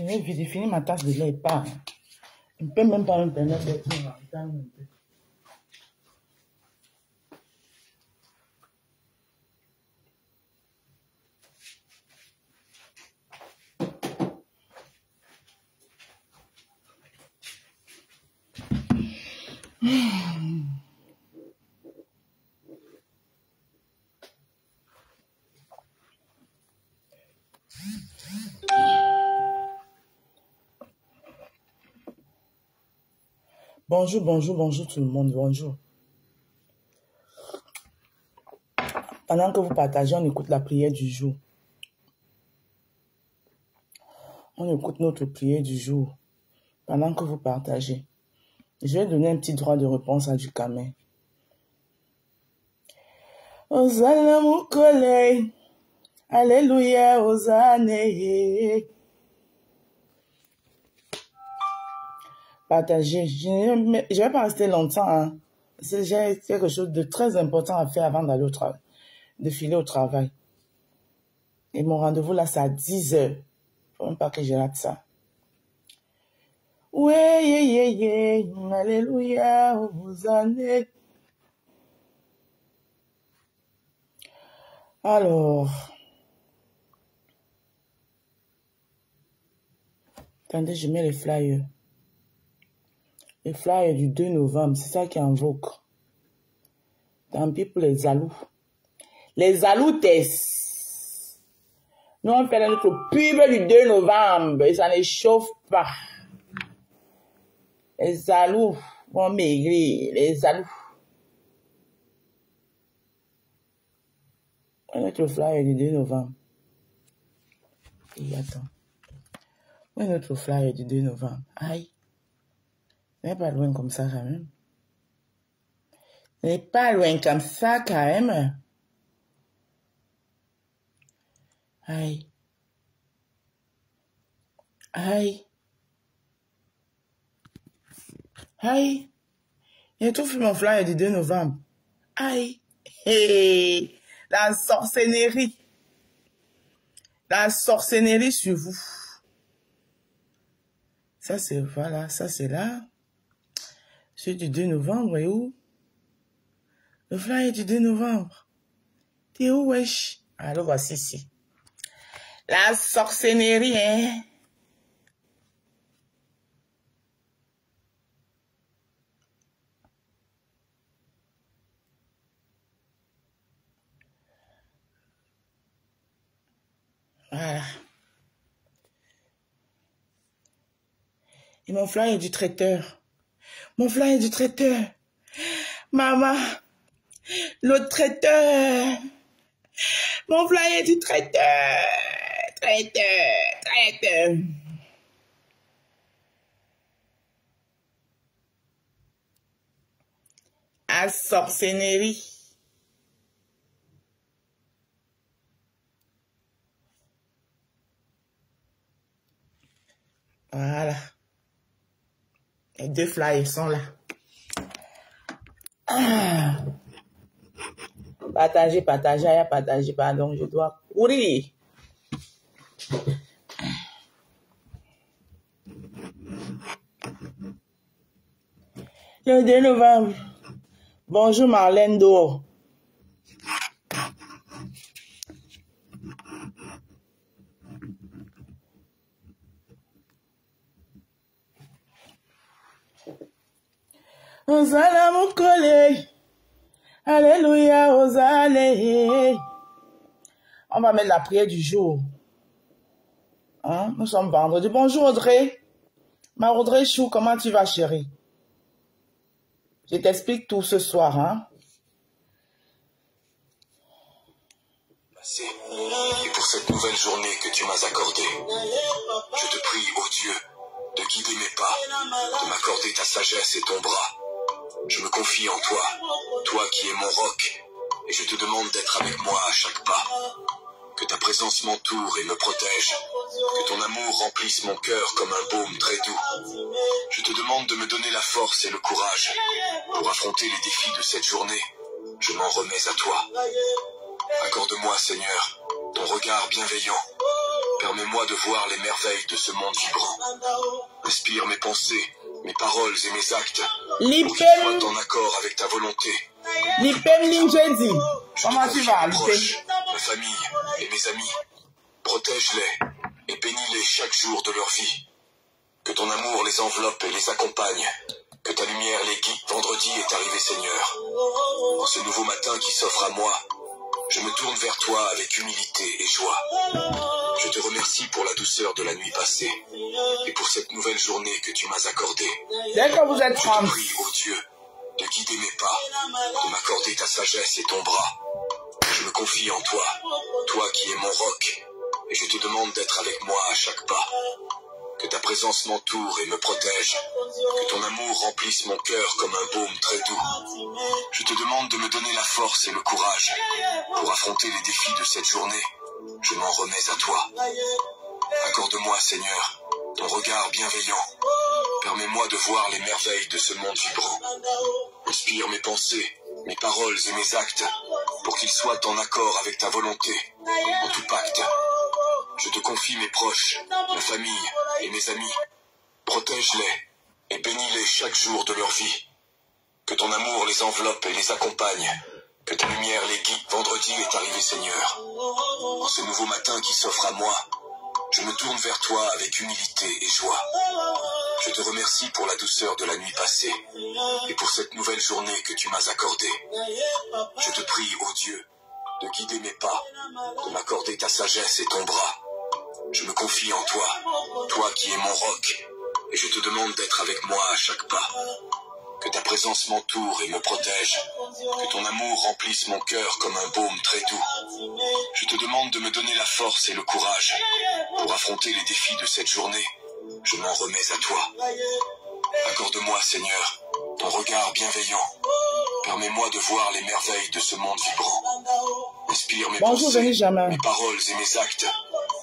J'ai fini ma tasse de lait pas. Je ne peux même pas me permettre d'être rentable. Bonjour, bonjour, bonjour tout le monde, bonjour. Pendant que vous partagez, on écoute la prière du jour. On écoute notre prière du jour. Pendant que vous partagez. Je vais donner un petit droit de réponse à du Ducamel. Hosanna Mukole, Alléluia, Hosanna. Partagez. Je ne vais pas rester longtemps. Hein. J'ai quelque chose de très important à faire avant d'aller au travail, de filer au travail. Et mon rendez-vous là, c'est à 10 heures. Il ne faut même pas que je rate ça. Oui, Alléluia, Hosanna. Alors, attendez, je mets les flyers. Les flyers du 2 novembre, c'est ça qui invoque. Tant pis pour les alous. Les aloutes. Nous, on fait notre pub du 2 novembre et ça ne chauffe pas. Les alous vont maigrir, les alous. On va mettre le flyer du 2 novembre. Et attends. Où est notre flyer du 2 novembre? Aïe. n'est pas loin comme ça quand même. n'est pas loin comme ça quand même. Aïe. Aïe. Aïe. J'ai tout fait mon flyer du 2 novembre. Aïe. Hey. La sorcellerie. La sorcellerie sur vous. Ça c'est, voilà, ça c'est là. Celui du 2 novembre est où? Le flyer du 2 novembre. T'es où, wesh? Alors voici ici. La sorcellerie, hein? Voilà. Et mon flyer du traiteur. Mon flyer du traiteur. Maman, le traiteur. Mon flyer du traiteur. Traiteur. À sorcellerie. Voilà. Les 2 flyers sont là. Ah. Partagez, pardon, je dois courir. Le 2 novembre. Bonjour Marlène Do. Hosanna Mukole. Alléluia, Hosanna. On va mettre la prière du jour. Hein? Nous sommes vendredi. Bonjour Audrey. Ma Audrey Chou, comment tu vas chérie? Je t'explique tout ce soir. Hein? Et pour cette nouvelle journée que tu m'as accordée, je te prie, ô Dieu, de guider mes pas, de m'accorder ta sagesse et ton bras. Je me confie en toi, toi qui es mon roc, et je te demande d'être avec moi à chaque pas. Que ta présence m'entoure et me protège, que ton amour remplisse mon cœur comme un baume très doux. Je te demande de me donner la force et le courage pour affronter les défis de cette journée. Je m'en remets à toi. Accorde-moi, Seigneur, ton regard bienveillant, Permets-moi de voir les merveilles de ce monde vibrant. Inspire mes pensées, mes paroles et mes actes pour qu'ils soient en accord avec ta volonté. Comment tu vas, mes proches, ma famille et mes amis. Protège-les et bénis-les chaque jour de leur vie. Que ton amour les enveloppe et les accompagne. Que ta lumière les guide. Vendredi est arrivé, Seigneur. En ce nouveau matin qui s'offre à moi, je me tourne vers toi avec humilité et joie. Je te remercie pour la douceur de la nuit passée et pour cette nouvelle journée que tu m'as accordée. Dès que vous êtes Je te prie, ô Dieu, de guider mes pas, de m'accorder ta sagesse et ton bras. Je me confie en toi, toi qui es mon roc, et je te demande d'être avec moi à chaque pas. Que ta présence m'entoure et me protège. Que ton amour remplisse mon cœur comme un baume très doux. Je te demande de me donner la force et le courage pour affronter les défis de cette journée. Je m'en remets à toi. Accorde-moi, Seigneur, ton regard bienveillant. Permets-moi de voir les merveilles de ce monde vibrant. Inspire mes pensées, mes paroles et mes actes pour qu'ils soient en accord avec ta volonté, en tout pacte. Je te confie mes proches, ma famille et mes amis. Protège-les et bénis-les chaque jour de leur vie. Que ton amour les enveloppe et les accompagne. Que ta lumière les guide. Vendredi est arrivé, Seigneur. En ce nouveau matin qui s'offre à moi, je me tourne vers toi avec humilité et joie. Je te remercie pour la douceur de la nuit passée et pour cette nouvelle journée que tu m'as accordée. Je te prie, ô Dieu, de guider mes pas, de m'accorder ta sagesse et ton bras. Je me confie en toi, toi qui es mon roc, et je te demande d'être avec moi à chaque pas. Que ta présence m'entoure et me protège, que ton amour remplisse mon cœur comme un baume très doux. Je te demande de me donner la force et le courage pour affronter les défis de cette journée. Je m'en remets à toi. Accorde-moi, Seigneur, ton regard bienveillant. Permets-moi de voir les merveilles de ce monde vibrant. Inspire mes pensées, mes paroles et mes actes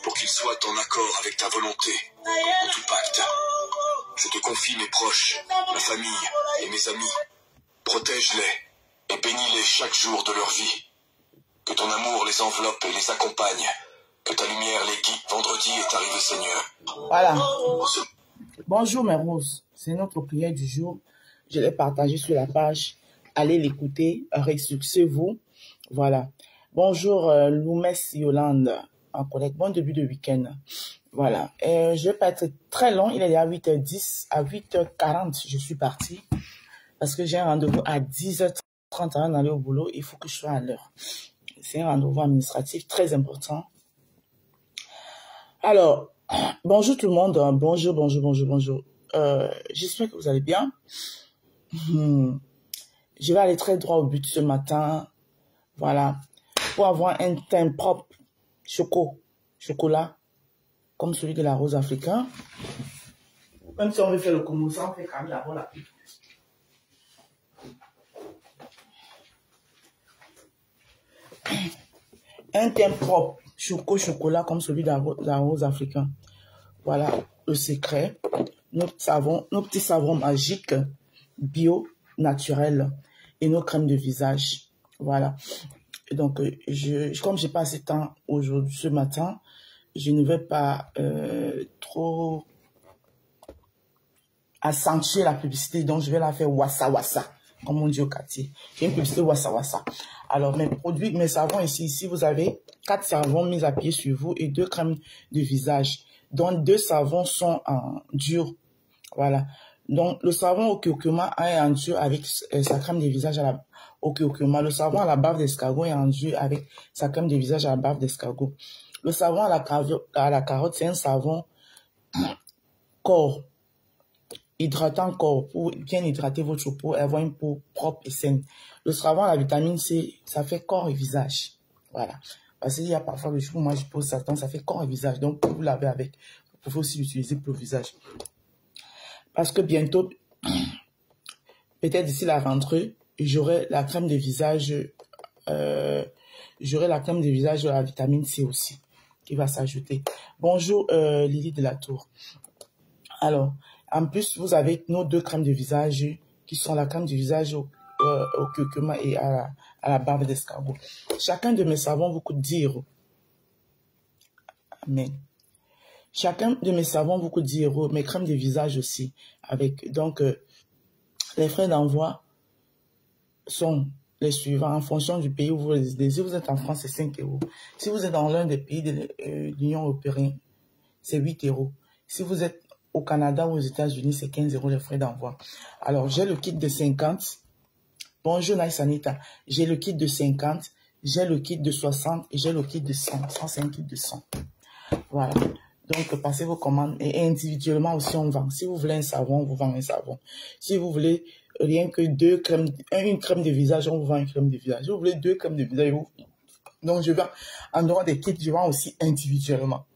pour qu'ils soient en accord avec ta volonté, en tout pacte. Je te confie mes proches, ma famille et mes amis. Protège-les et bénis-les chaque jour de leur vie. Que ton amour les enveloppe et les accompagne. Que ta lumière les guide. Vendredi est arrivé, Seigneur. Voilà. Bonjour mes roses. C'est notre prière du jour. Je l'ai partagé sur la page. Allez l'écouter. Ressuscitez-vous. Voilà. Bonjour Loumès Yolande. En collègue. Bon début de week-end. Voilà. Je ne vais pas être très long. Il est déjà 8h10. À 8h40, je suis partie. Parce que j'ai un rendez-vous à 10h30 avant d'aller au boulot. Il faut que je sois à l'heure. C'est un rendez-vous administratif très important. Alors, bonjour tout le monde. Bonjour. J'espère que vous allez bien. Je vais aller très droit au but ce matin. Voilà. Pour avoir un teint propre, chocolat, comme celui de la rose africaine. Même si on veut faire le commençant, on fait quand même d'abord la pipe. Un teint propre, chocolat, comme celui de la rose africaine. Voilà le secret. Nos petits savons magiques, bio, naturels, et nos crèmes de visage. Voilà. Et donc, comme j'ai pas assez de temps aujourd'hui, ce matin, je ne vais pas trop accentuer la publicité. Donc, je vais la faire wassa wassa, comme on dit au quartier. J'ai une publicité wassa wassa. Alors, mes produits, mes savons ici, vous avez 4 savons mis à pied sur vous et 2 crèmes de visage. Donc, 2 savons sont en dur. Voilà. Donc, le savon au curcuma est en dur avec sa crème de visage au curcuma. Le savon à la bave d'escargot est en dur avec sa crème de visage à la bave d'escargot. Le savon à la carotte, c'est un savon corps, hydratant corps, pour bien hydrater votre peau et avoir une peau propre et saine. Le savon à la vitamine C, ça fait corps et visage. Voilà. Parce qu'il y a parfois le jour où moi je pose ça, ça fait corps et visage. Donc, vous lavez avec. Vous pouvez aussi l'utiliser pour le visage. Parce que bientôt, peut-être d'ici la rentrée, j'aurai la crème de visage, de la vitamine C aussi, qui va s'ajouter. Bonjour Lily de la Tour. Alors, en plus, vous avez nos 2 crèmes de visage, qui sont la crème de visage au curcuma et à la bave d'escargot. Chacun de mes savons vous coûte 10 €. Amen. Chacun de mes savons vous coûte 10 €, mes crèmes de visage aussi. Avec, donc, les frais d'envoi sont les suivants en fonction du pays où vous résidez. Si vous êtes en France, c'est 5 €. Si vous êtes dans l'un des pays de l'Union européenne, c'est 8 €. Si vous êtes au Canada ou aux États-Unis, c'est 15 € les frais d'envoi. Alors, j'ai le kit de 50. Bonjour Naïsanita. J'ai le kit de 50, j'ai le kit de 60 et j'ai le kit de 100. 100, c'est un kit de 100. Voilà. Donc, passez vos commandes et individuellement aussi, on vend. Si vous voulez un savon, on vous vend un savon. Si vous voulez rien que une crème de visage, on vous vend une crème de visage. Si vous voulez 2 crèmes de visage, donc je vends, en dehors des kits, je vends aussi individuellement.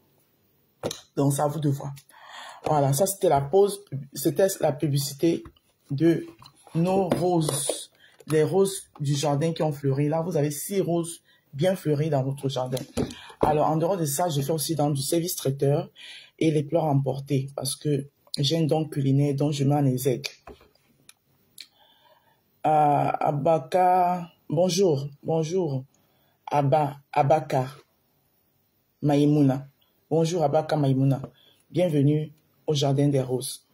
Donc, c'est à vous de voir. Voilà, ça c'était la pause, c'était la publicité de nos roses. Les roses du jardin qui ont fleuri. Là, vous avez 6 roses bien fleuries dans votre jardin. Alors, en dehors de ça, je fais aussi dans du service traiteur et les pleurs emportés parce que j'ai un don culinaire dont je mets en exergue. Abaka, bonjour, Abaka Maïmouna. Bonjour Abaka Maïmouna. Bienvenue au Jardin des Roses.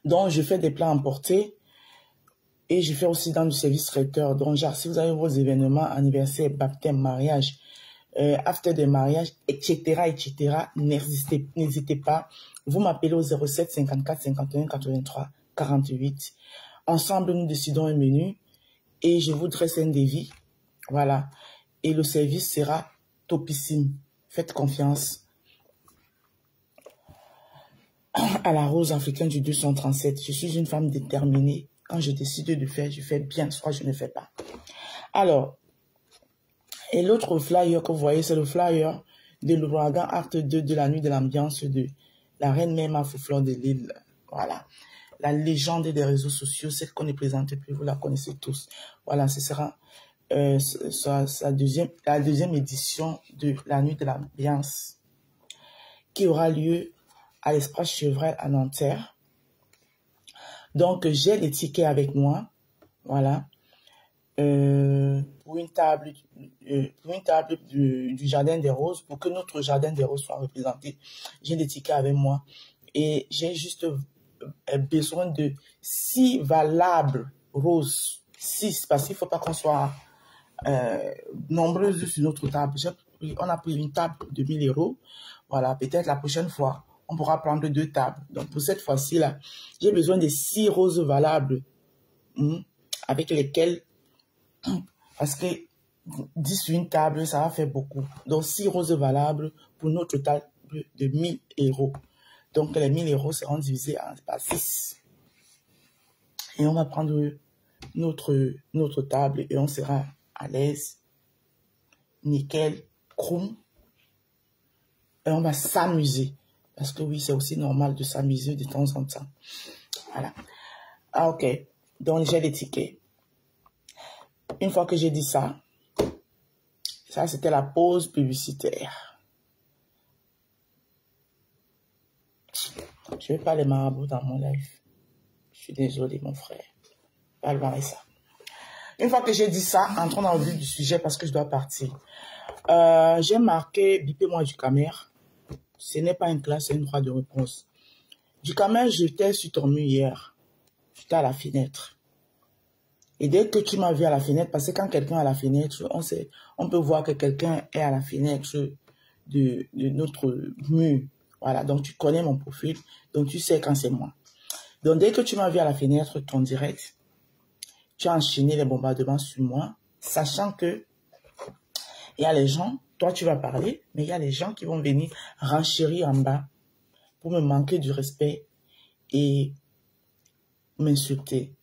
Donc, je fais des plats emportés et je fais aussi dans du service traiteur. Donc, genre, si vous avez vos événements, anniversaire, baptême, mariage, after de mariage, etc., n'hésitez pas. Vous m'appelez au 07 54 51 83 48. Ensemble, nous décidons un menu et je vous dresse un devis. Voilà. Et le service sera topissime. Faites confiance à la rose africaine du 237. Je suis une femme déterminée. Quand je décide de faire, je fais bien, soit je ne fais pas. Alors, et l'autre flyer que vous voyez, c'est le flyer de l'ouragan acte 2 de la nuit de l'ambiance de la reine mère Mafoufleur de Lille. Voilà. La légende des réseaux sociaux, celle qu'on ne présente plus, vous la connaissez tous. Voilà, ce sera la deuxième édition de la nuit de l'ambiance qui aura lieu à l'Espace Chevrel à Nanterre. Donc, j'ai les tickets avec moi. Voilà. Pour une table du Jardin des Roses, pour que notre Jardin des Roses soit représenté. J'ai des tickets avec moi. Et j'ai juste besoin de 6 valables roses. 6, parce qu'il ne faut pas qu'on soit nombreuses sur notre table. On a pris une table de 1 000 €. Voilà, peut-être la prochaine fois, on pourra prendre 2 tables. Donc, pour cette fois-ci, là, j'ai besoin de 6 roses valables avec lesquelles, parce que 10 sur une table, ça va faire beaucoup. Donc, 6 roses valables pour notre table de 1 000 €. Donc, les 1 000 € seront divisés par 6. Et on va prendre notre table et on sera à l'aise. Nickel, chrome. Et on va s'amuser. Parce que oui, c'est aussi normal de s'amuser de temps en temps. Voilà. Ah, ok. Donc, j'ai les tickets. Une fois que j'ai dit ça, ça, c'était la pause publicitaire. Je ne vais pas les marabouts dans mon live. Je suis désolé, mon frère. Pas le ça. Une fois que j'ai dit ça, entrons dans le vif du sujet parce que je dois partir. J'ai marqué, bipez-moi du camère. Ce n'est pas une classe, c'est une droit de réponse. Du camère, j'étais sur ton mur hier. J'étais à la fenêtre. Et dès que tu m'as vu à la fenêtre, parce que quand quelqu'un est à la fenêtre, on peut voir que quelqu'un est à la fenêtre de notre mur. Voilà, donc tu connais mon profil, donc tu sais quand c'est moi. Donc dès que tu m'as vu à la fenêtre, ton direct, tu as enchaîné les bombardements sur moi, sachant que il y a les gens, toi tu vas parler, mais il y a les gens qui vont venir renchérir en bas pour me manquer du respect et m'insulter.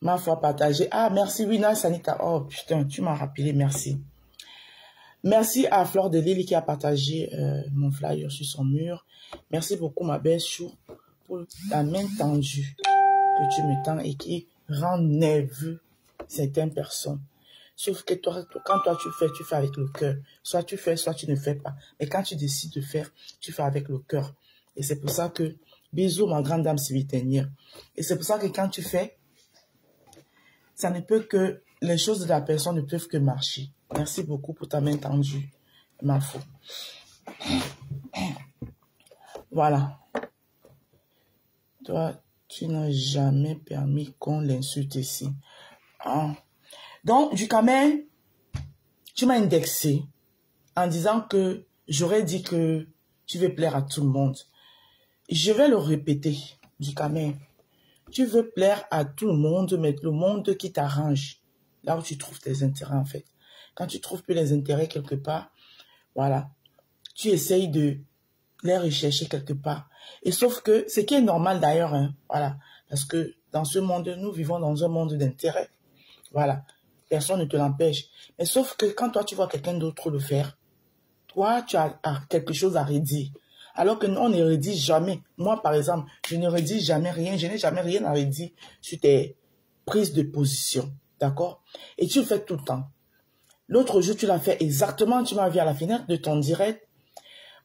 Ma foi partagée. Ah, merci, Wina Sanita. Oh, putain, tu m'as rappelé, merci. Merci à Fleur de Lille qui a partagé mon flyer sur son mur. Merci beaucoup, ma belle Chou, pour la main tendue que tu me tends et qui rend nerveux certaines personnes. Sauf que toi, quand toi tu fais avec le cœur. Soit tu fais, soit tu ne fais pas. Mais quand tu décides de faire, tu fais avec le cœur. Et c'est pour ça que, bisous ma grande dame civitainière. Et c'est pour ça que quand tu fais, ça ne peut que, les choses de la personne ne peuvent que marcher. Merci beaucoup pour ta main tendue, ma foi. Voilà. Toi, tu n'as jamais permis qu'on l'insulte ici. Hein? Donc, du Ducamel, tu m'as indexé en disant que j'aurais dit que tu veux plaire à tout le monde. Je vais le répéter, Ducamel. Tu veux plaire à tout le monde, mais le monde qui t'arrange. Là où tu trouves tes intérêts, en fait. Quand tu trouves plus les intérêts quelque part, voilà. Tu essayes de les rechercher quelque part. Et sauf que, ce qui est normal d'ailleurs, hein, voilà. Parce que dans ce monde, nous vivons dans un monde d'intérêt. Voilà. Personne ne te l'empêche. Mais sauf que quand toi, tu vois quelqu'un d'autre le faire, toi, tu as quelque chose à redire. Alors que nous, on ne redit jamais. Moi, par exemple, je ne redis jamais rien. Je n'ai jamais rien à redire sur tes prises de position. D'accord? Et tu le fais tout le temps. L'autre jour, tu l'as fait exactement. Tu m'as vu à la fenêtre de ton direct.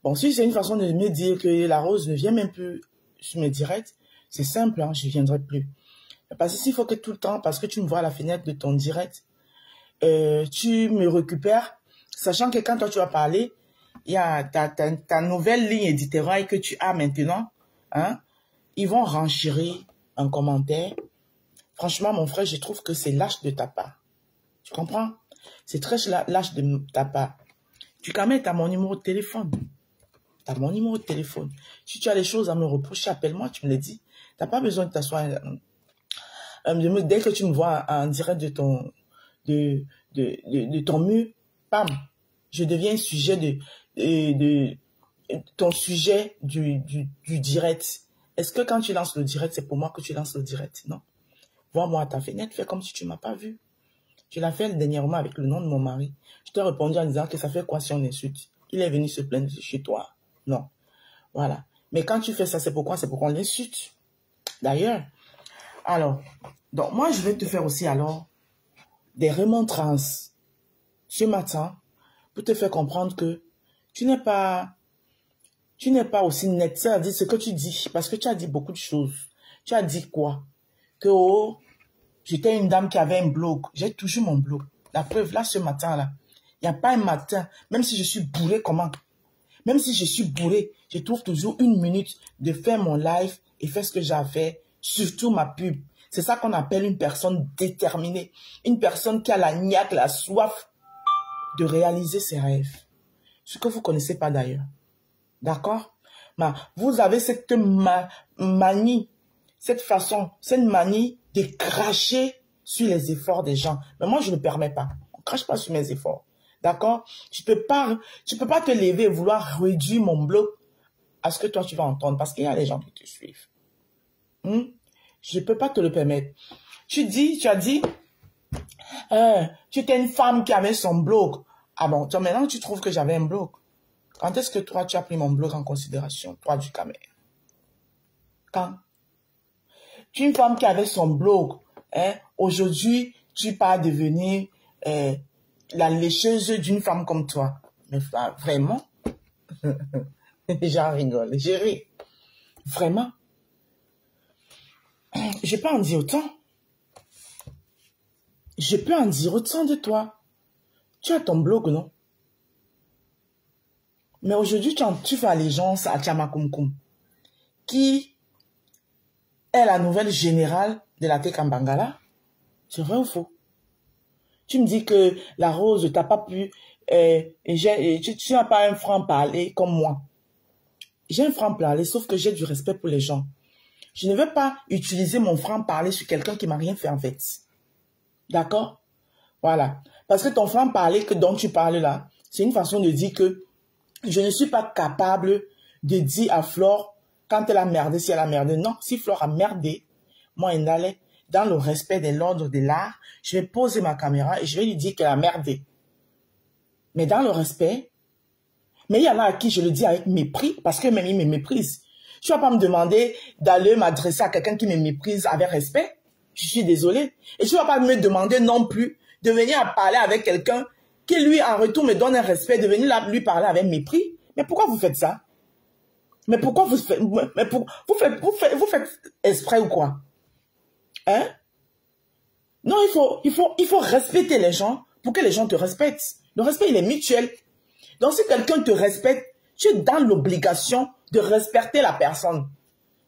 Bon, si c'est une façon de me dire que la Rose ne vient même plus sur mes directs, c'est simple, hein, je ne viendrai plus. Parce que s'il faut que tout le temps, parce que tu me vois à la fenêtre de ton direct, tu me récupères, sachant que quand toi tu vas parler, il y a ta nouvelle ligne éditoriale que tu as maintenant, hein, ils vont renchérir un commentaire. Franchement, mon frère, je trouve que c'est lâche de ta part. Tu comprends? C'est très lâche de ta part. Tu quand même, tu as mon numéro de téléphone. Tu as mon numéro de téléphone. Si tu as des choses à me reprocher, appelle-moi, tu me le dis. Tu n'as pas besoin de t'asseoir. Dès que tu me vois en direct de ton mur, pam, je deviens sujet de ton sujet du direct. Est-ce que quand tu lances le direct, c'est pour moi que tu lances le direct? Non. Vois-moi à ta fenêtre, fais comme si tu ne m'as pas vu. Je l'ai fait dernièrement avec le nom de mon mari. Je t'ai répondu en disant que ça fait quoi si on insulte? Il est venu se plaindre chez toi. Non. Voilà. Mais quand tu fais ça, c'est pourquoi? C'est pour qu'on l'insulte. D'ailleurs. Alors, donc moi, je vais te faire aussi alors des remontrances ce matin pour te faire comprendre que tu n'es pas aussi net. C'est-à-dire ce que tu dis, parce que tu as dit beaucoup de choses. Tu as dit quoi? Que oh, j'étais une dame qui avait un blog. J'ai toujours mon blog. La preuve, là, ce matin-là, il n'y a pas un matin, même si je suis bourré, comment? Même si je suis bourré, je trouve toujours une minute de faire mon live et faire ce que j'ai à faire, surtout ma pub. C'est ça qu'on appelle une personne déterminée. Une personne qui a la niaque, la soif de réaliser ses rêves. Ce que vous ne connaissez pas d'ailleurs. D'accord? Vous avez cette manie, cette façon, cette manie de cracher sur les efforts des gens. Mais moi, je ne permets pas. On ne crache pas sur mes efforts. D'accord? Tu peux pas te lever et vouloir réduire mon blog à ce que toi, tu vas entendre. Parce qu'il y a des gens qui te suivent. Je ne peux pas te le permettre. Tu as dit, tu étais une femme qui avait son blog. Ah bon, toi, maintenant, tu trouves que j'avais un blog. Quand est-ce que toi, tu as pris mon blog en considération, toi, Ducamel? Quand? Tu es une femme qui avait son blog. Hein? Aujourd'hui, tu vas devenir la lécheuse d'une femme comme toi. Mais vraiment? J'en rigole, j'ai ri. Vraiment? Je peux en dire autant. Je peux en dire autant de toi. Tu as ton blog, non? Mais aujourd'hui, tu fais allégeance à Tchamakumkum, qui est la nouvelle générale de la Tekambangala. C'est vrai ou faux? Tu me dis que la Rose, t'as pas pu, tu n'as pas un franc-parler comme moi. J'ai un franc-parler, sauf que j'ai du respect pour les gens. Je ne veux pas utiliser mon franc-parler sur quelqu'un qui m'a rien fait en fait. D'accord? Voilà. Parce que ton franc-parler dont tu parles là, c'est une façon de dire que je ne suis pas capable de dire à Flore quand elle a merdé, si elle a merdé. Non, si Flore a merdé, moi, elle allait dans le respect de l'ordre de l'art, je vais poser ma caméra et je vais lui dire qu'elle a merdé. Mais dans le respect, mais il y en a à qui je le dis avec mépris, parce que même ils me méprisent. Tu ne vas pas me demander d'aller m'adresser à quelqu'un qui me méprise avec respect. Je suis désolée. Et tu ne vas pas me demander non plus de venir parler avec quelqu'un qui, lui, en retour, me donne un respect, de venir là, lui parler avec mépris. Mais pourquoi vous faites ça? Mais pourquoi vous faites... vous faites exprès ou quoi? Hein? Non, il faut respecter les gens pour que les gens te respectent. Le respect, il est mutuel. Donc, si quelqu'un te respecte, Tu es dans l'obligation de respecter la personne.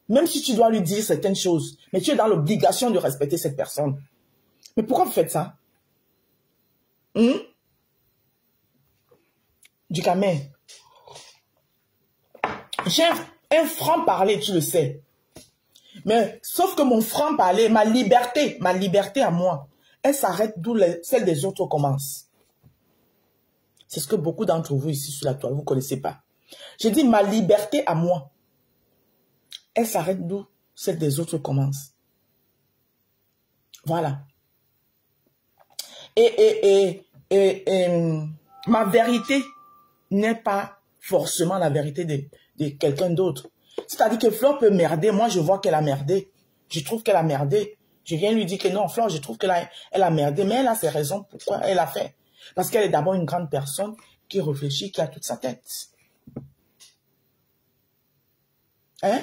Même si tu dois lui dire certaines choses, mais tu es dans l'obligation de respecter cette personne. Mais pourquoi vous faites ça? Du camé. J'ai un franc-parler, tu le sais. Mais sauf que mon franc-parler, ma liberté à moi, elle s'arrête d'où celle des autres commence. C'est ce que beaucoup d'entre vous ici sur la toile, vous ne connaissez pas. J'ai dit ma liberté à moi, elle s'arrête d'où celle des autres commence. Voilà. Et ma vérité n'est pas forcément la vérité de quelqu'un d'autre. C'est-à-dire que Flore peut merder. Moi, je vois qu'elle a merdé. Je trouve qu'elle a merdé. Je viens lui dire que non, Flore, je trouve qu'elle a merdé. Mais elle a ses raisons pourquoi elle a fait. Parce qu'elle est d'abord une grande personne qui réfléchit, qui a toute sa tête. Hein?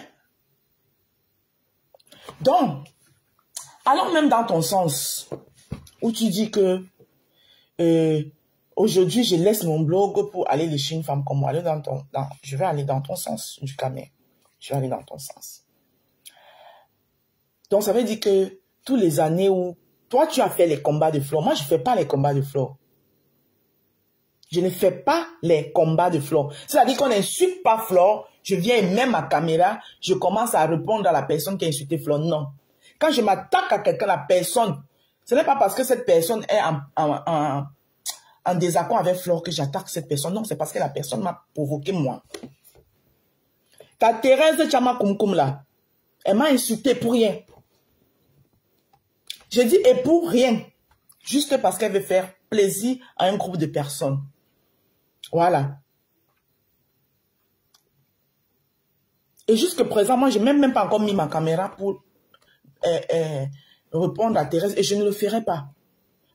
Donc, allons même dans ton sens, où tu dis que aujourd'hui, je laisse mon blog pour aller chez une femme comme moi. Je vais aller dans ton sens, du camé. Je vais aller dans ton sens. Donc, ça veut dire que tous les années où toi, tu as fait les combats de Flore, moi, je ne fais pas les combats de Flore. Je ne fais pas les combats de Flore. C'est-à-dire qu'on n'insulte pas Flore. Je viens et mets ma caméra, je commence à répondre à la personne qui a insulté Flore. Non. Quand je m'attaque à quelqu'un, la personne, ce n'est pas parce que cette personne est en désaccord avec Flore que j'attaque cette personne. Non, c'est parce que la personne m'a provoqué moi. Ta Thérèse Tchama Koum là, elle m'a insulté pour rien. Je dis et pour rien. Juste parce qu'elle veut faire plaisir à un groupe de personnes. Voilà. Et jusqu'à présent, moi, je n'ai même pas encore mis ma caméra pour répondre à Thérèse et je ne le ferai pas.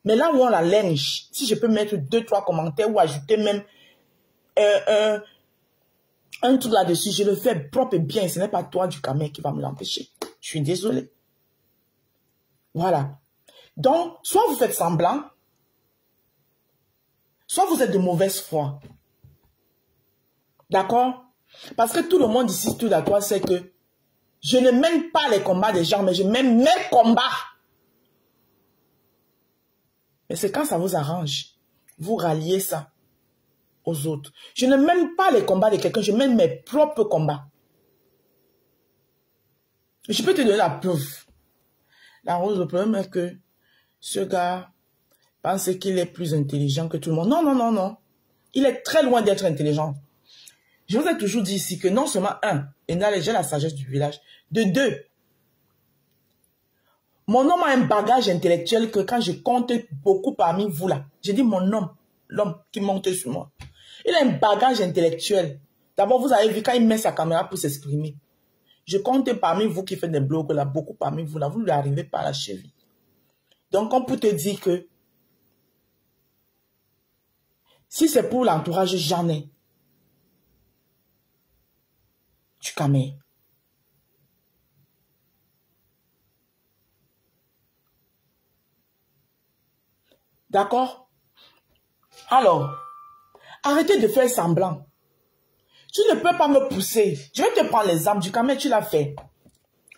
Mais là où on la linge, si je peux mettre 2-3 commentaires ou ajouter même un truc là-dessus, je le fais propre et bien. Ce n'est pas toi du camé qui va me l'empêcher. Je suis désolée. Voilà. Donc, soit vous faites semblant, soit vous êtes de mauvaise foi. D'accord? Parce que tout le monde ici, tout à toi, sait que je ne mène pas les combats des gens, mais je mène mes combats. Mais c'est quand ça vous arrange. Vous ralliez ça aux autres. Je ne mène pas les combats de quelqu'un, je mène mes propres combats. Je peux te donner la preuve. La rose, le problème est que ce gars pense qu'il est plus intelligent que tout le monde. Non, non, non, non. Il est très loin d'être intelligent. Je vous ai toujours dit ici que non seulement, j'ai la sagesse du village. De deux, mon homme a un bagage intellectuel que quand je compte beaucoup parmi vous là, je dis mon homme, l'homme qui monte sur moi. Il a un bagage intellectuel. D'abord, vous avez vu quand il met sa caméra pour s'exprimer. Je compte parmi vous qui faites des blogs là, beaucoup parmi vous là, vous lui arrivez par la cheville. Donc, on peut te dire que si c'est pour l'entourage, j'en ai. Tu camé. D'accord? Alors, arrêtez de faire semblant. Tu ne peux pas me pousser. Je vais te prendre l'exemple du camé, tu l'as fait.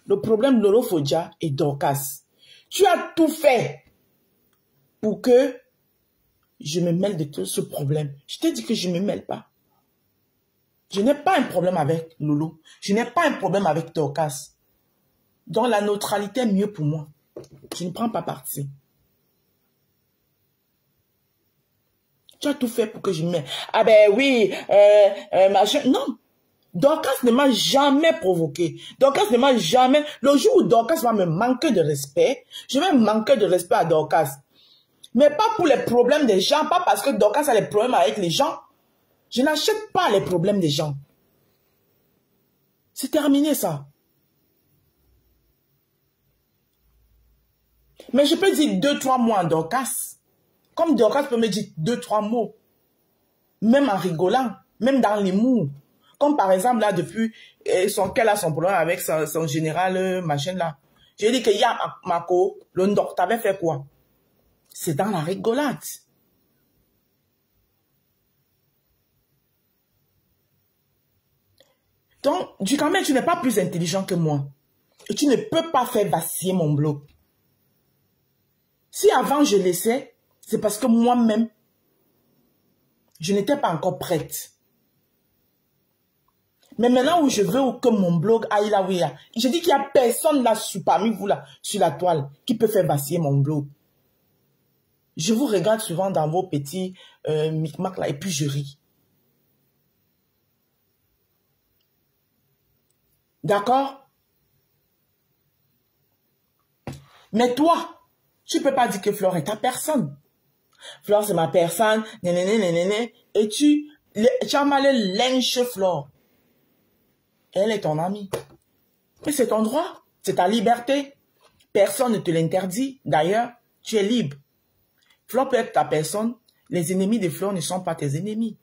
Le problème de Lolo Fodja et Dorcas. Tu as tout fait pour que je me mêle de tout ce problème. Je t'ai dit que je ne me mêle pas. Je n'ai pas un problème avec Lolo. Je n'ai pas un problème avec Dorcas. Donc la neutralité est mieux pour moi. Je ne prends pas parti. Tu as tout fait pour que je me mêle. Ah ben oui, machin. Non. Dorcas ne m'a jamais provoqué. Dorcas ne m'a jamais... Le jour où Dorcas va me manquer de respect, je vais manquer de respect à Dorcas. Mais pas pour les problèmes des gens, pas parce que Dorcas a des problèmes avec les gens. Je n'achète pas les problèmes des gens. C'est terminé ça. Mais je peux dire 2-3 mots à Dorcas. Comme Dorcas peut me dire 2-3 mots. Même en rigolant. Même dans l'humour. Comme par exemple là depuis qu'elle a son problème avec son général machin là. J'ai dit que hier Mako, le Ndok, t'avais fait quoi? C'est dans la rigolade. Donc, quand même, tu n'es pas plus intelligent que moi. Et tu ne peux pas faire vaciller mon blog. Si avant je laissais, c'est parce que moi-même, je n'étais pas encore prête. Mais maintenant où je veux que mon blog aille là où il y a, je dis qu'il n'y a personne là parmi vous là, sur la toile, qui peut faire vaciller mon blog. Je vous regarde souvent dans vos petits micmacs là et puis je ris. D'accord? Mais toi, tu ne peux pas dire que Flore est ta personne. Flore, c'est ma personne, et tu as mal le linge Flore. Elle est ton amie. Mais c'est ton droit, c'est ta liberté. Personne ne te l'interdit. D'ailleurs, tu es libre. Flore peut être ta personne. Les ennemis de Flore ne sont pas tes ennemis.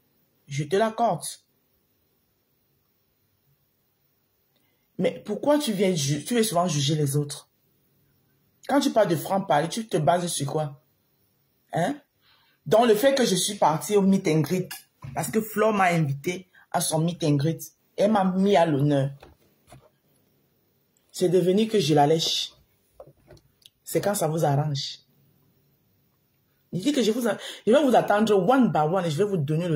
Je te l'accorde. Mais pourquoi tu veux souvent juger les autres? Quand tu parles de franc-parler, tu te bases sur quoi? Hein? Donc le fait que je suis partie au meet and greet, parce que Flore m'a invité à son meet and greet, elle m'a mis à l'honneur. C'est devenu que je la lèche. C'est quand ça vous arrange. Il dit que je vais vous attendre one by one et je vais vous donner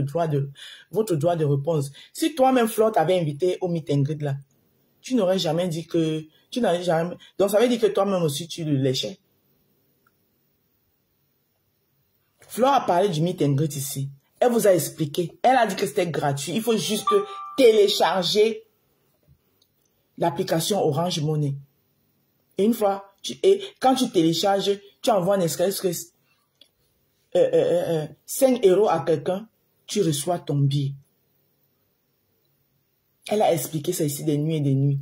votre droit de réponse. Si toi-même, Flore, t'avais invité au meet and greet là, tu n'aurais jamais dit que... Donc ça veut dire que toi-même aussi, tu le léchais. Flore a parlé du meet and greet ici. Elle vous a expliqué. Elle a dit que c'était gratuit. Il faut juste télécharger l'application Orange Money. Et une fois, quand tu télécharges, tu envoies un escalier que 5 € à quelqu'un, tu reçois ton billet. Elle a expliqué ça ici des nuits et des nuits.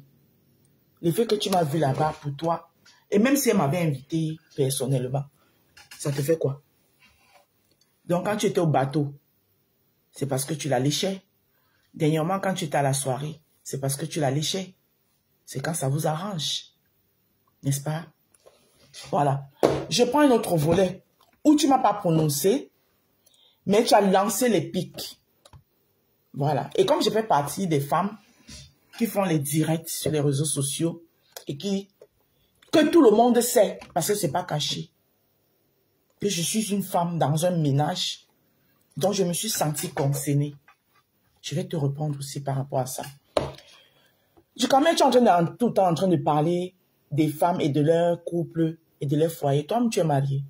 Le fait que tu m'as vu là-bas pour toi, et même si elle m'avait invité personnellement, ça te fait quoi? Donc quand tu étais au bateau, c'est parce que tu la léchais. Dernièrement, quand tu étais à la soirée, c'est parce que tu la léchais. C'est quand ça vous arrange. N'est-ce pas? Voilà. Je prends un autre volet où tu ne m'as pas prononcé, mais tu as lancé les pics. Voilà. Et comme je fais partie des femmes qui font les directs sur les réseaux sociaux et que tout le monde sait, parce que ce n'est pas caché, que je suis une femme dans un ménage dont je me suis sentie concernée. Je vais te répondre aussi par rapport à ça. Quand même, tu es tout le temps en train de parler des femmes et de leur couple et de leur foyer. Toi-même, tu es marié.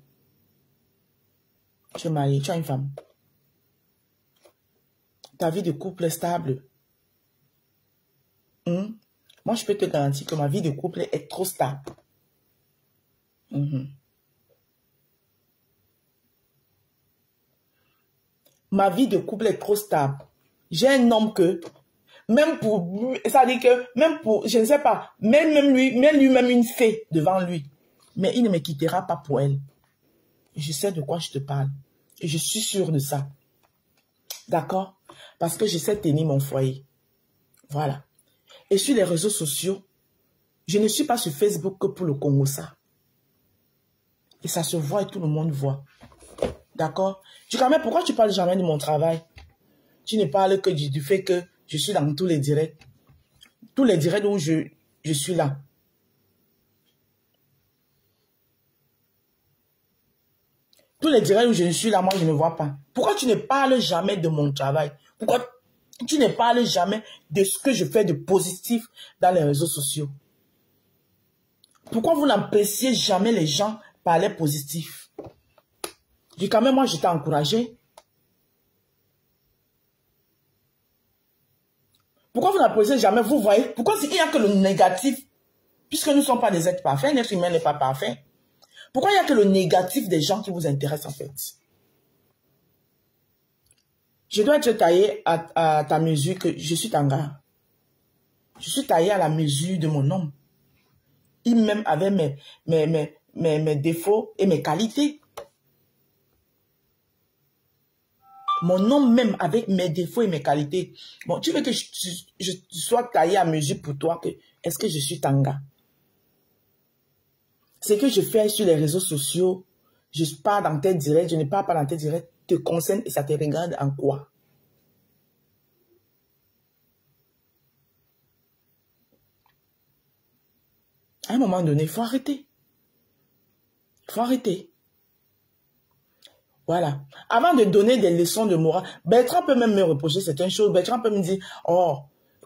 Tu es marié, tu as une femme. Ta vie de couple est stable. Moi, je peux te garantir que ma vie de couple est trop stable. Ma vie de couple est trop stable. J'ai un homme que, même pour, ça dit que, même pour, je ne sais pas, même lui-même une fée devant lui. Mais il ne me quittera pas pour elle. Je sais de quoi je te parle. Et je suis sûre de ça. D'accord? Parce que je sais tenir mon foyer. Voilà. Et sur les réseaux sociaux, je ne suis pas sur Facebook que pour le Congo, ça. Et ça se voit et tout le monde voit. D'accord? Tu quand même, pourquoi tu parles jamais de mon travail? Tu ne parles que du fait que je suis dans tous les directs. Tous les directs où je suis là. Tous les directs où je suis là, moi, je ne vois pas. Pourquoi tu ne parles jamais de mon travail? Pourquoi tu ne parles jamais de ce que je fais de positif dans les réseaux sociaux? Pourquoi vous n'appréciez jamais les gens parler positif? Quand même, moi, je t'ai encouragé. Pourquoi vous n'appréciez jamais? Vous voyez? Pourquoi il n'y a que le négatif? Puisque nous ne sommes pas des êtres parfaits, l'être humain n'est pas parfait. Pourquoi il n'y a que le négatif des gens qui vous intéressent en fait? Je dois être taillé à ta mesure que je suis Tanga. Je suis taillé à la mesure de mon homme. Il m'aime avec mes défauts et mes qualités. Mon homme m'aime avec mes défauts et mes qualités. Bon, tu veux que je sois taillé à mesure pour toi que est-ce que je suis Tanga? Ce que je fais sur les réseaux sociaux, je pars dans tes directs, je ne pars pas dans tes directs, te concerne et ça te regarde en quoi? À un moment donné, il faut arrêter. Il faut arrêter. Voilà. Avant de donner des leçons de morale, Bertrand peut même me reprocher certaines choses. Bertrand peut me dire, oh,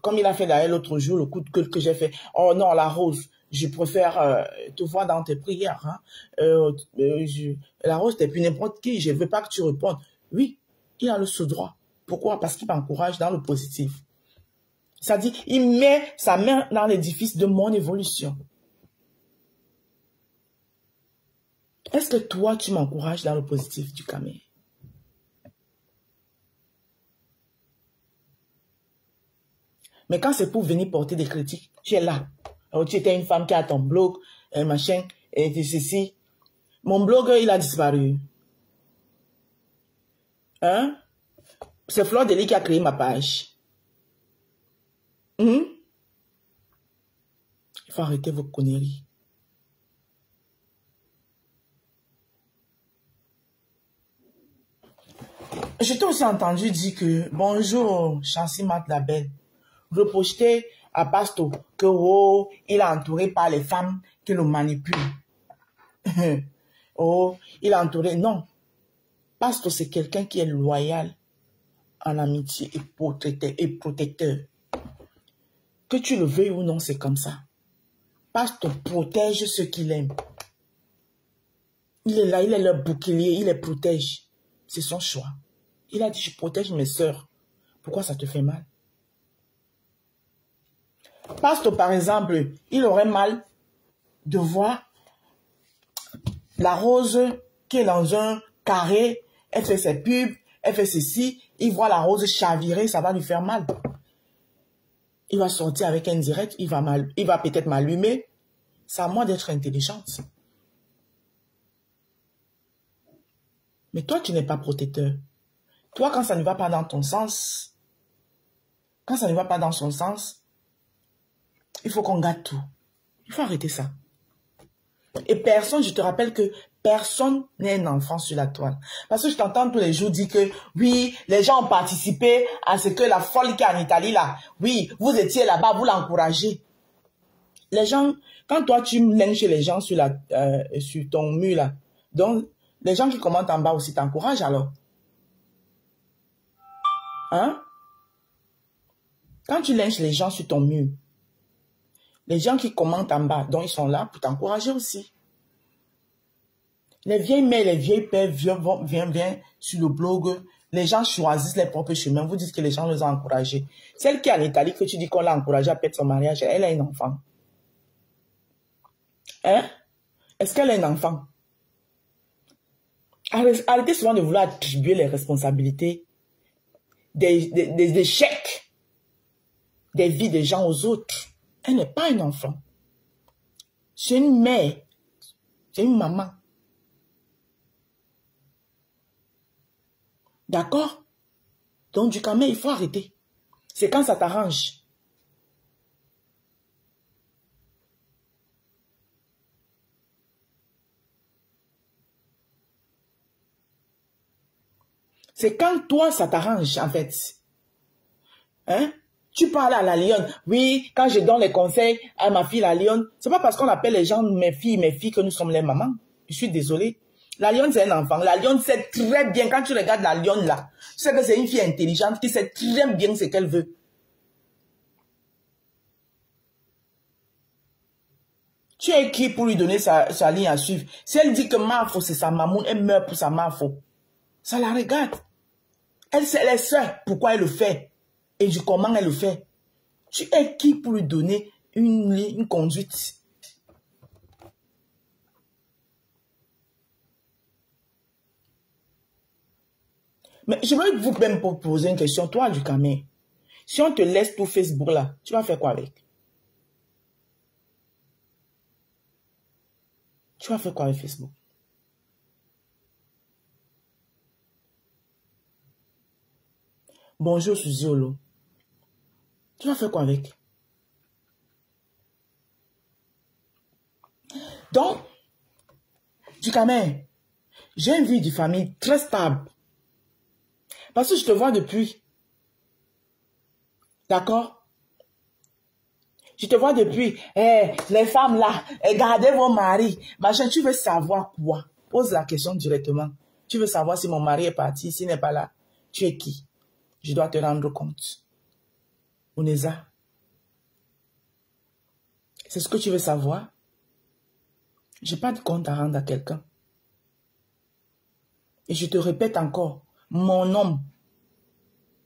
comme il a fait d'ailleurs l'autre jour, le coup de gueule que j'ai fait, oh non, la Rose, je préfère te voir dans tes prières. Hein. La Rose, t'es plus n'importe qui, je ne veux pas que tu répondes. Oui, il a le sous-droit. Pourquoi? Parce qu'il m'encourage dans le positif. C'est-à-dire, il met sa main dans l'édifice de mon évolution. Est-ce que toi, tu m'encourages dans le positif du Camé? Mais quand c'est pour venir porter des critiques, tu es là. Alors, tu étais une femme qui a ton blog, machin, et ceci. Mon blog, il a disparu. Hein? C'est Fleur Deli qui a créé ma page. Il faut arrêter vos conneries. Je t'ai aussi entendu dire que bonjour, Chancy Mat la Belle. Reprocher à Pasto que oh, il est entouré par les femmes qui le manipulent. Oh, il est entouré. Non. Pasto, c'est quelqu'un qui est loyal en amitié et protecteur. Que tu le veuilles ou non, c'est comme ça. Pasto protège ceux qu'il aime. Il est là, il est leur bouclier, il les protège. C'est son choix. Il a dit, je protège mes sœurs. Pourquoi ça te fait mal? Pasto, par exemple, il aurait mal de voir la Rose qui est dans un carré, elle fait ses pubs, elle fait ceci, il voit la Rose chavirer, ça va lui faire mal. Il va sortir avec un direct, il va peut-être m'allumer. C'est à moi d'être intelligente. Mais toi, tu n'es pas protecteur. Toi, quand ça ne va pas dans ton sens, quand ça ne va pas dans son sens, il faut qu'on gâte tout. Il faut arrêter ça. Et personne, je te rappelle que personne n'est un enfant sur la toile. Parce que je t'entends tous les jours dire que oui, les gens ont participé à ce que la folle qui est en Italie là, oui, vous étiez là-bas, vous l'encouragez. Les gens, quand toi tu lynches les gens sur ton mur là, donc les gens qui commentent en bas aussi t'encouragent alors. Hein? Quand tu lynches les gens sur ton mur, les gens qui commentent en bas, donc ils sont là pour t'encourager aussi. Les vieilles mères, les vieilles pères viennent sur le blog. Les gens choisissent les propres chemins. Vous dites que les gens les ont encouragés. Celle qui est en Italie, que tu dis qu'on l'a encouragée à perdre son mariage, elle a un enfant. Hein? Est-ce qu'elle a un enfant? Arrêtez souvent de vouloir attribuer les responsabilités des échecs des vies des gens aux autres. Elle n'est pas un enfant. C'est une mère. C'est une maman. D'accord? Donc, du camé, il faut arrêter. C'est quand ça t'arrange. C'est quand toi, ça t'arrange, en fait. Hein? Tu parles à la lionne. Oui, quand je donne les conseils à ma fille, la lionne, c'est pas parce qu'on appelle les gens mes filles, que nous sommes les mamans. Je suis désolée. La lionne, c'est un enfant. La lionne sait très bien, quand tu regardes la lionne là, tu sais que c'est une fille intelligente qui sait très bien ce qu'elle veut. Tu es qui pour lui donner sa ligne à suivre? Si elle dit que Marfo, c'est sa maman, elle meurt pour sa Marfo. Ça la regarde. Elle sait pourquoi elle le fait. Et du comment elle le fait. Tu es qui pour lui donner une conduite? Mais je veux vous même poser une question. Toi, du Camé, si on te laisse tout Facebook là, tu vas faire quoi avec? Tu vas faire quoi avec Facebook? Bonjour, Suzy Olo. Tu vas faire quoi avec? Donc, du Camé, j'ai une vie de famille très stable. Parce que je te vois depuis. D'accord? Je te vois depuis. Les femmes là, gardez vos maris. Machin, tu veux savoir quoi? Pose la question directement. Tu veux savoir si mon mari est parti, s'il n'est pas là. Tu es qui? Je dois te rendre compte. Oneza. C'est ce que tu veux savoir? Je n'ai pas de compte à rendre à quelqu'un. Et je te répète encore, mon homme,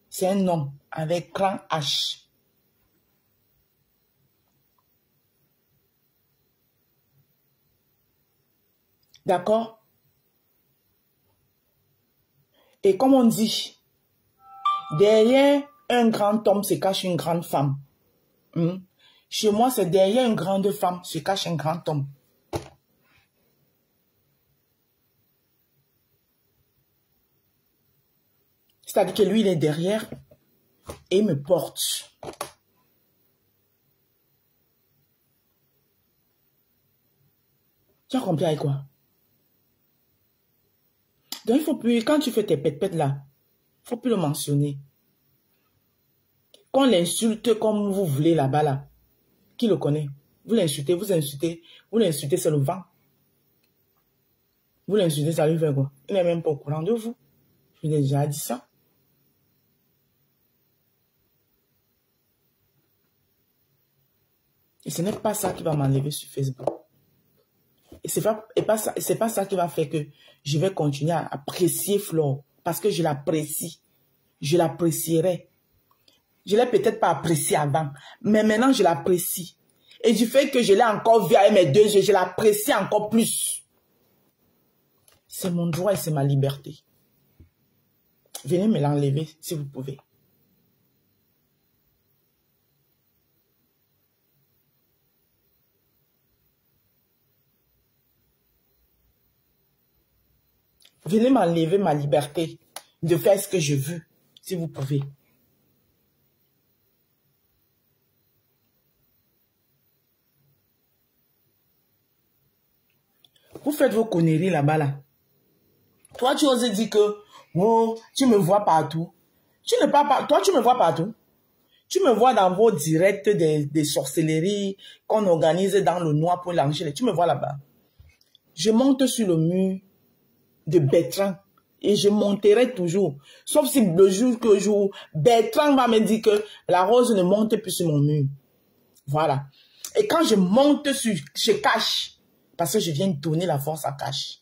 c'est un homme avec grand H. D'accord? Et comme on dit, derrière un grand homme se cache une grande femme. Chez moi, c'est derrière une grande femme se cache un grand homme. C'est-à-dire que lui, il est derrière et il me porte. Tu as compris avec quoi? Donc, il faut plus, quand tu fais tes pètes là, il ne faut plus le mentionner. Qu'on l'insulte comme vous voulez là-bas là, qui le connaît? Vous l'insultez, vous l'insultez, c'est le vent. Vous l'insultez, ça lui fait quoi? Il n'est même pas au courant de vous. Je vous ai déjà dit ça. Et ce n'est pas ça qui va m'enlever sur Facebook. Et c'est pas ça qui va faire que je vais continuer à apprécier Flore. Parce que je l'apprécie. Je l'apprécierai. Je ne l'ai peut-être pas apprécié avant. Mais maintenant, je l'apprécie. Et du fait que je l'ai encore vu avec mes deux yeux, je l'apprécie encore plus. C'est mon droit et c'est ma liberté. Venez me l'enlever si vous pouvez. Venez m'enlever ma liberté de faire ce que je veux, si vous pouvez. Vous faites vos conneries là-bas, là. Toi, tu oses dire que, oh, tu me vois partout. Toi, tu me vois partout. Tu me vois dans vos directs des sorcelleries qu'on organise dans le noir pour l'enchaîner. Tu me vois là-bas. Je monte sur le mur de Bertrand et je monterai toujours. Sauf si le jour que Bertrand va me dire que la rose ne monte plus sur mon mur. Voilà. Et quand je monte sur, je cache. Parce que je viens de donner la force à cache.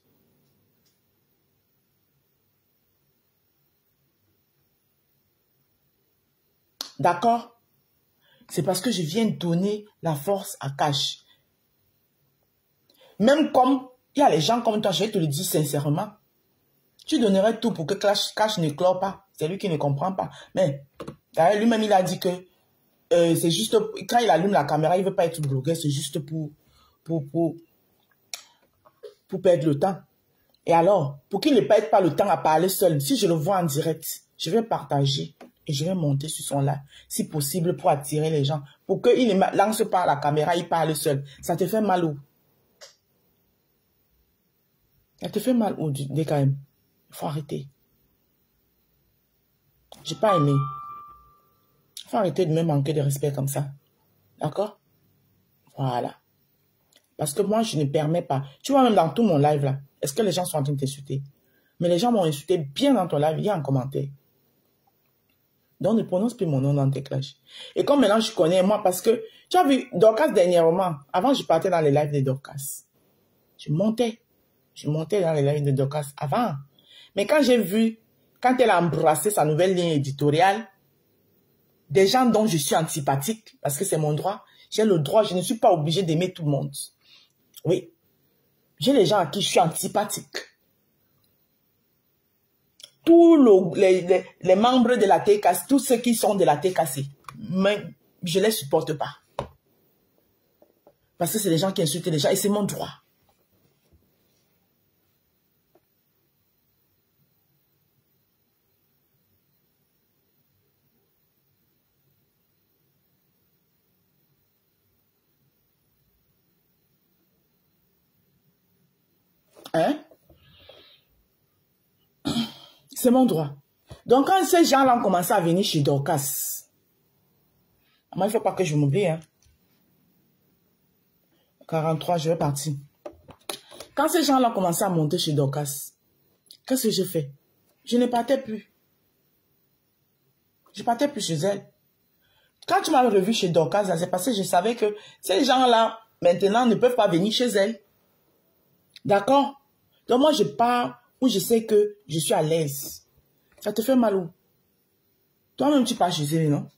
D'accord? C'est parce que je viens de donner la force à cache. Même comme il y a les gens comme toi, je vais te le dire sincèrement. Tu donnerais tout pour que Cash ne clore pas. C'est lui qui ne comprend pas. Mais lui-même, il a dit que c'est juste, quand il allume la caméra, il ne veut pas être blogueur, c'est juste pour perdre le temps. Et alors, pour qu'il ne perde pas le temps à parler seul, si je le vois en direct, je vais partager et je vais monter sur son live, si possible, pour attirer les gens. Pour qu'il ne lance pas la caméra, il parle seul. Ça te fait mal où? Ça te fait mal où, DKM? Il faut arrêter. J'ai pas aimé. Il faut arrêter de me manquer de respect comme ça. D'accord? Voilà. Parce que moi, je ne permets pas. Tu vois, même dans tout mon live là, est-ce que les gens sont en train de t'insulter? Mais les gens m'ont insulté bien dans ton live, il y a un commentaire. Donc, ne prononce plus mon nom dans tes clashs. Et comme maintenant, je connais moi, parce que, tu as vu, Dorcas dernièrement, avant, je partais dans les lives de Dorcas. Je montais dans les lives de Dorcas avant. Mais quand j'ai vu, quand elle a embrassé sa nouvelle ligne éditoriale, des gens dont je suis antipathique, parce que c'est mon droit, j'ai le droit, je ne suis pas obligée d'aimer tout le monde. Oui. J'ai les gens à qui je suis antipathique. Tous les membres de la TKC, tous ceux qui sont de la TKC, mais je ne les supporte pas. Parce que c'est des gens qui insultent les gens et c'est mon droit. Hein? C'est mon droit. Donc, quand ces gens-là ont commencé à venir chez Dorcas, moi, il ne faut pas que je m'oublie. Hein. 43, je vais partir. Quand ces gens-là commençaient à monter chez Dorcas, qu'est-ce que j'ai fait? Je ne partais plus. Je partais plus chez elle. Quand tu m'as revu chez Dorcas, c'est parce que je savais que ces gens-là, maintenant, ne peuvent pas venir chez elle. D'accord? Donc moi, je pars où je sais que je suis à l'aise. Ça te fait mal où? Toi-même, tu pars chez elle, non?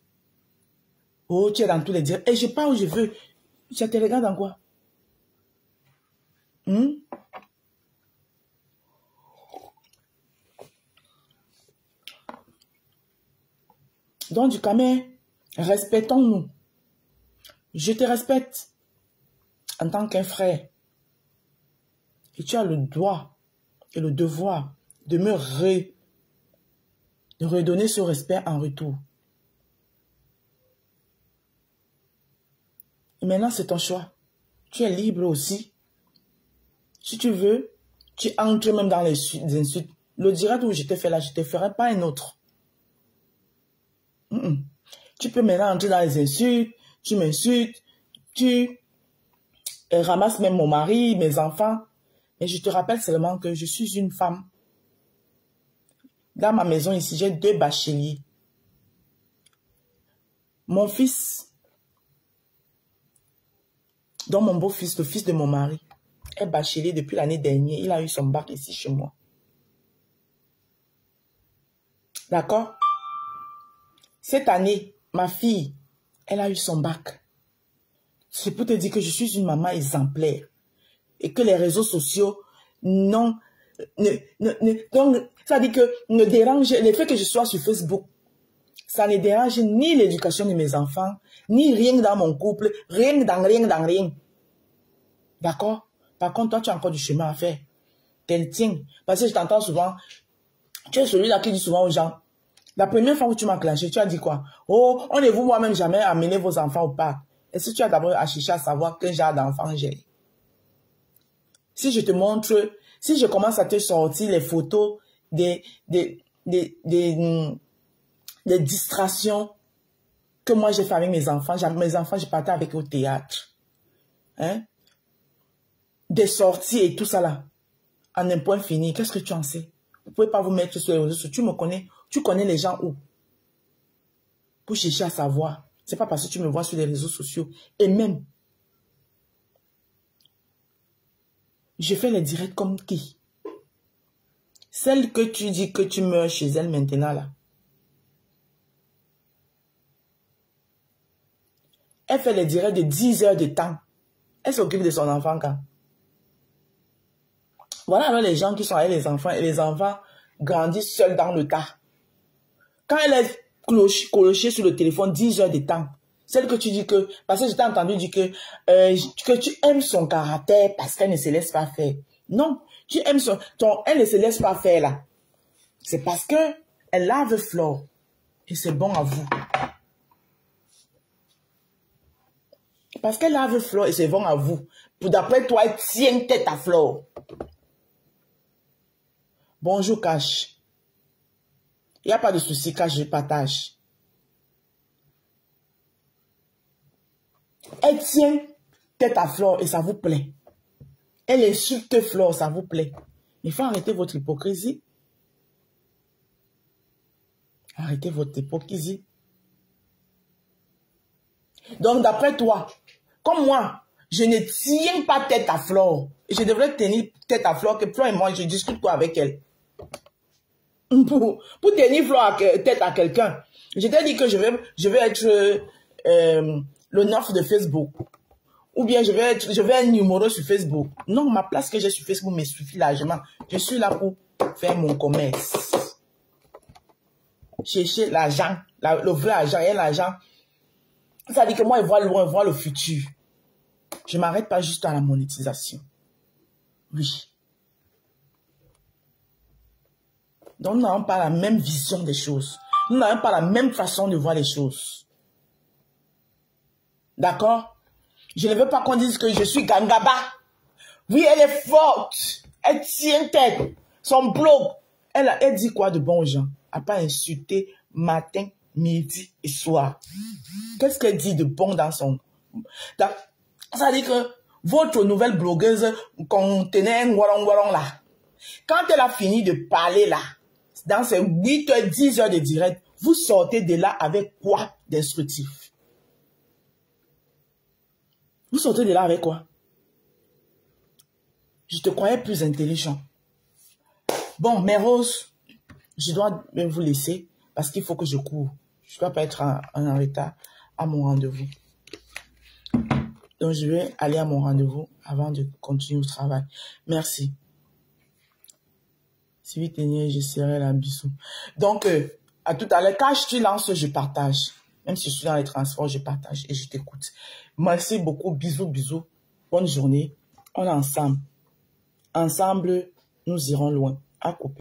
Oh, tu es dans tous les directs. Et je pars où je veux. Ça te regarde en quoi? Donc, du Cameroun, respectons-nous. Je te respecte en tant qu'un frère. Et tu as le droit et le devoir de me redonner ce respect en retour. Et maintenant, c'est ton choix. Tu es libre aussi. Si tu veux, tu entres même dans les insultes. Le direct où je t'ai fait là, je ne te ferai pas un autre. Tu peux maintenant entrer dans les insultes, tu m'insultes, tu ramasses même mon mari, mes enfants. Mais je te rappelle seulement que je suis une femme. Dans ma maison ici, j'ai 2 bacheliers. Mon fils, dont mon beau-fils, le fils de mon mari, est bachelier depuis l'année dernière. Il a eu son bac ici chez moi. D'accord? Cette année, ma fille, elle a eu son bac. C'est pour te dire que je suis une maman exemplaire. Et que les réseaux sociaux, donc, ça dit que ne dérange, le fait que je sois sur Facebook, ça ne dérange ni l'éducation de mes enfants, ni rien dans mon couple, rien dans rien. D'accord? Par contre, toi, tu as encore du chemin à faire. T'es tiens. Parce que je t'entends souvent, tu es celui-là qui dit souvent aux gens, la première fois que tu m'as clenché, tu as dit quoi? Oh, on ne vous voit même jamais amener vos enfants au parc. Est-ce que tu as d'abord à chercher à savoir quel genre d'enfant j'ai? Si je te montre, si je commence à te sortir les photos des distractions que moi j'ai fait avec mes enfants, je partais avec eux au théâtre. Hein? Des sorties et tout ça là. En un point fini, qu'est-ce que tu en sais? Vous ne pouvez pas vous mettre sur les réseaux sociaux. Tu me connais. Tu connais les gens où? Pour chercher à savoir. C'est pas parce que tu me vois sur les réseaux sociaux. Et même, je fais les directs comme qui? Celle que tu dis que tu meurs chez elle maintenant là. Elle fait les directs de 10 heures de temps. Elle s'occupe de son enfant quand? Voilà alors les gens qui sont avec les enfants et les enfants grandissent seuls dans le tas. Quand elle est clochée sur le téléphone 10 heures de temps, celle que tu dis que, parce que je t'ai entendu dire que tu aimes son caractère parce qu'elle ne se laisse pas faire. Non, tu aimes elle ne se laisse pas faire là. C'est parce que elle lave Flore et c'est bon à vous. Parce qu'elle lave Flore et c'est bon à vous. Pour d'après toi, elle tient tête à Flore. Bonjour Cash. Il n'y a pas de souci, Cash, je partage. Elle tient tête à Flore et ça vous plaît. Elle insulte Flore, ça vous plaît. Il faut arrêter votre hypocrisie. Arrêtez votre hypocrisie. Donc, d'après toi, comme moi, je ne tiens pas tête à Flore. Et je devrais tenir tête à Flore, que Flore et moi, je discute quoi avec elle. Pour tenir Flore tête à quelqu'un. Je t'ai dit que je vais être le 9 de Facebook. Ou bien je vais un numéro sur Facebook. Non, ma place que j'ai sur Facebook me suffit largement. Je suis là pour faire mon commerce. Chercher l'argent, le vrai argent et l'argent. Ça dit que moi, je vois loin, je vois le futur. Je ne m'arrête pas juste à la monétisation. Oui. Donc, nous n'avons pas la même vision des choses. Nous n'avons pas la même façon de voir les choses. D'accord? Je ne veux pas qu'on dise que je suis Gangaba. Oui, elle est forte. Elle tient tête. Son blog. Elle dit quoi de bon aux gens? À pas insulter matin, midi et soir. Qu'est-ce qu'elle dit de bon dans son... Ça dit que votre nouvelle blogueuse contenait un warong là. Quand elle a fini de parler là, dans ces 8 heures, 10 heures de direct, vous sortez de là avec quoi d'instructif? Vous sortez de là avec quoi? Je te croyais plus intelligent. Bon, mes roses, je dois même vous laisser parce qu'il faut que je cours. Je ne dois pas être en retard à mon rendez-vous. Donc, je vais aller à mon rendez-vous avant de continuer au travail. Merci. Si vite je serai là, bisous. Donc, à tout à l'heure, quand tu lances, je partage. Même si je suis dans les transports, je partage et je t'écoute. Merci beaucoup. Bisous, bisous. Bonne journée. On est ensemble. Ensemble, nous irons loin. À couper.